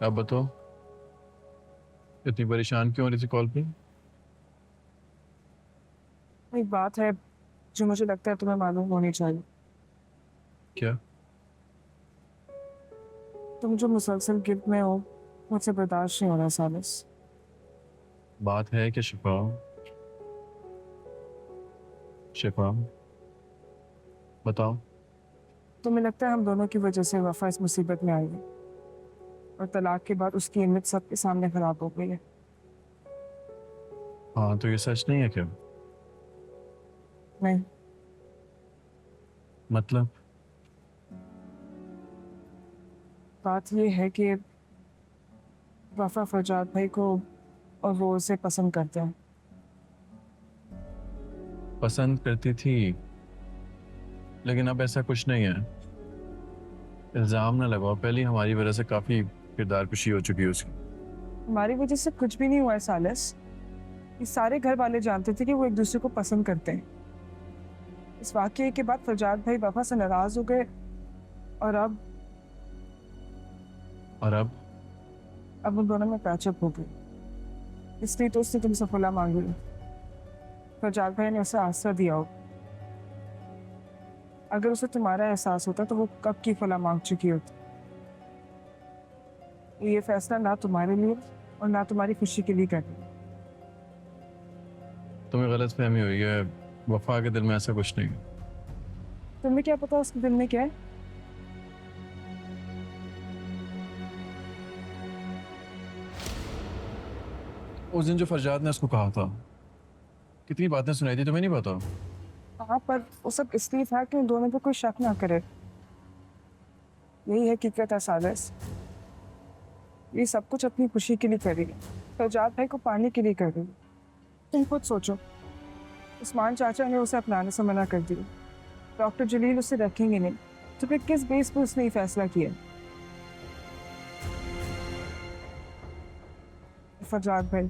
अब बताओ, इतनी परेशान क्यों हो रही थी कॉल पे? एक बात है जो मुझे लगता है तुम्हें मालूम होनी चाहिए। क्या? तुम जो मुसलसल गिल्ट में हो मुझसे बर्दाश्त नहीं हो रहा सालिस। बात है कि शिफा, शिफा, बताओ। तुम्हें लगता है हम दोनों की वजह से वफा इस मुसीबत में आई है और तलाक के बाद उसकी इमेज सबके सामने खराब हो गई है। हाँ, तो ये सच नहीं है क्या? नहीं, मतलब? बात ये है कि वफा फरजाद भाई को और वो उसे पसंद करते हैं। पसंद करती थी, लेकिन अब ऐसा कुछ नहीं है। इल्जाम ना लगाओ, पहले ही हमारी वजह से काफी किरदार कुशी हो चुकी है उसकी। हमारी वजह से कुछ भी नहीं हुआ है सालिस। ये सारे घर वाले जानते थे कि वो एक दूसरे को पसंद करते हैं। इस वाकये के बाद फरजाद भाई वफा से नाराज हो गए और और अब? अब उन दोनों में पैचअप हो गई। इसलिए तो उसने तुमसे खुला मांगी है। फरजाद भाई ने उसे आसरा दिया हो। अगर उसे तुम्हारा एहसास होता तो वो कब की फला मांग चुकी होती। ये फैसला ना तुम्हारे लिए और ना तुम्हारी खुशी के लिए करनी। तुम्हें गलत फहमी हुई है। वफा के दिल में ऐसा कुछ नहीं है। तुम्हें क्या पता उसके दिल में क्या है। उस दिन जो फरजाद ने उसको कहा था, कितनी बातें सुनाई थी, तुम्हें नहीं पता? हाँ, पर वो सब इसलिए था कि उन दोनों पे कोई शक ना करे। यही हकीकत है सालिस। ये सब कुछ अपनी खुशी के लिए कर रही है। फरजाद भाई को पाने के लिए कर रही है। तुम खुद सोचो, उस्मान चाचा ने उसे अपनाने से मना कर दिया। डॉक्टर जलील उसे रखेंगे नहीं, तो फिर किस बेस पर उसने ये फैसला किया। फरजाद भाई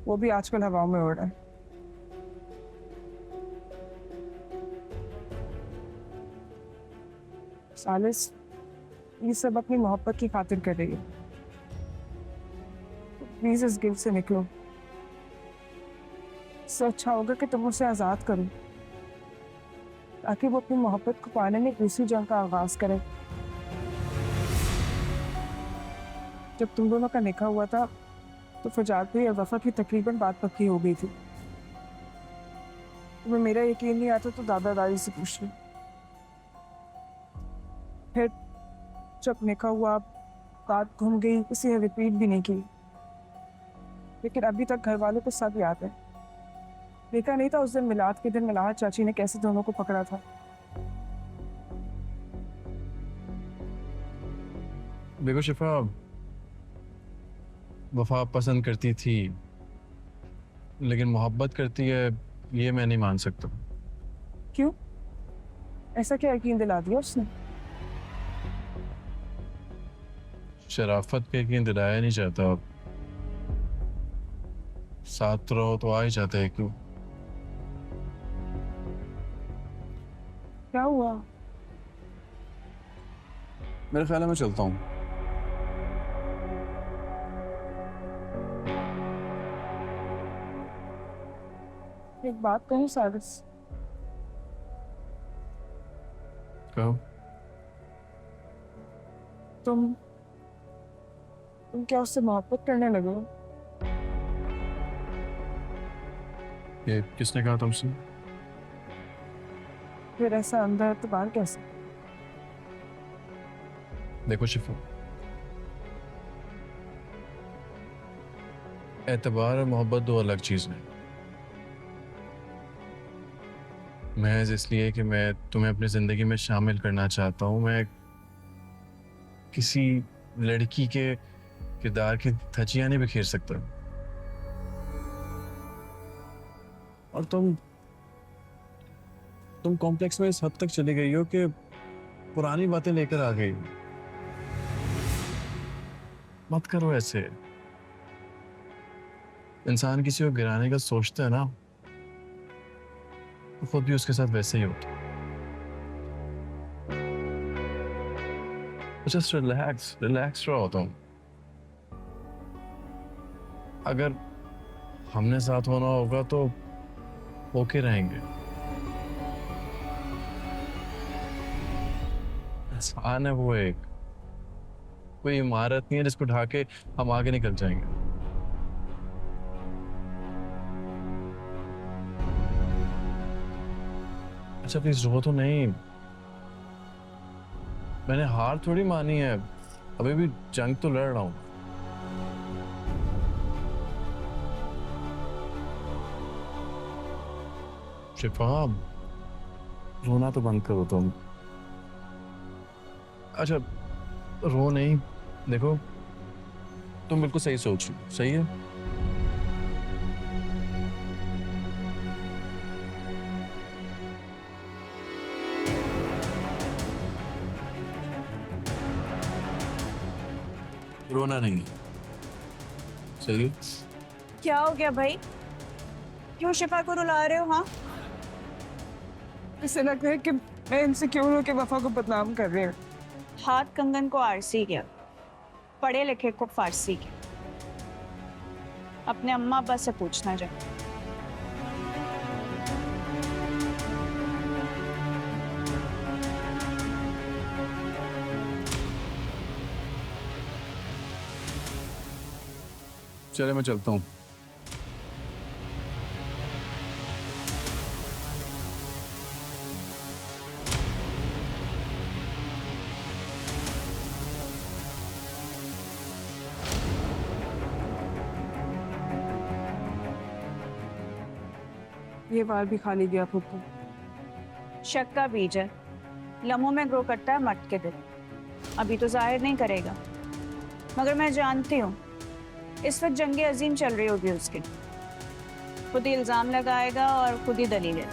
वो भी आजकल हवाओं में उड़ रहा है। सालिस, ये सब अपनी मोहब्बत की खातिर कर रही है। प्लीज इस गिल्ट से निकलो। इससे अच्छा होगा कि तुम उसे आजाद करो ताकि वो अपनी मोहब्बत को पाने में दूसरी जंग का आगाज करे। जब तुम दोनों का निकाह हुआ था तो फरजाद भाई और वफा की तकरीबन बात पक्की हो गई थी। तुम्हें मेरा यकीन नहीं आता तो दादा दादी से पूछ लो। फिर जब निकाह हुआ बात घूम गई, किसी ने रिपीट भी नहीं की। लेकिन अभी तक घर वालों को सब याद है। देखा नहीं था उस दिन मिलाद के दिन मिलाद चाची ने कैसे दोनों को पकड़ा था। देखो शिफा, वफा पसंद करती थी, लेकिन मोहब्बत करती है, ये मैं नहीं मान सकता। क्यों? ऐसा क्या यकीन दिला दिया उसने? शराफत पे यकीन दिलाया नहीं चाहता। साथ रहो तो आ ही जाता है, क्यों? क्या हुआ? मेरे ख्याल है मैं चलता हूँ। एक बात कहूँ सारिस, कहो। तुम तुम क्या उससे मोहब्बत करने लगे हो? ये किसने कहा तुमसे? फिर ऐसा अंदर तो बाहर कैसे? देखो शिफा, एतबार और मोहब्बत दो अलग चीज़ हैं। महज इसलिए कि मैं तुम्हें अपनी ज़िंदगी में शामिल करना चाहता हूँ, मैं किसी लड़की के किरदार की धज्जियां नहीं बिखेर सकता। और तुम कॉम्प्लेक्स में इस हद तक चली गई हो कि पुरानी बातें लेकर आ गई हो। मत करो ऐसे। इंसान किसी को गिराने का सोचता है ना, तो खुद भी उसके साथ वैसे ही होता है। जस्ट रिलैक्स रिलैक्स रहो तुम। अगर हमने साथ होना होगा तो ओके रहेंगे। इंसान है वो एक, कोई इमारत नहीं है जिसको ढा के हम आगे निकल जाएंगे। अच्छा प्लीज रो तो नहीं, मैंने हार थोड़ी मानी है, अभी भी जंग तो लड़ रहा हूं। शिफा, रोना तो बंद करो तुम। अच्छा रो नहीं, देखो तुम बिल्कुल सही सोच रही हो, सही है। रोना नहीं, सही है। क्या हो गया भाई? क्यों शिफा को रुला रहे हो? हाँ, इससे लगता है कि मैं इनसिक्योर होकर वफा को बदनाम कर रही हूँ। हाथ कंगन को आरसी गया, पढ़े लिखे को फारसी गया। अपने अम्मा अब्बा से पूछना जाए। चले मैं चलता हूँ। ये बार भी खाली गया फुप्पू। शक का बीज है, लम्हों में ग्रो करता है मट के दिन। अभी तो जाहिर नहीं करेगा, मगर मैं जानती हूँ इस वक्त जंग अजीम चल रही होगी उसकी। खुद ही इल्जाम लगाएगा और खुद ही दलीलें।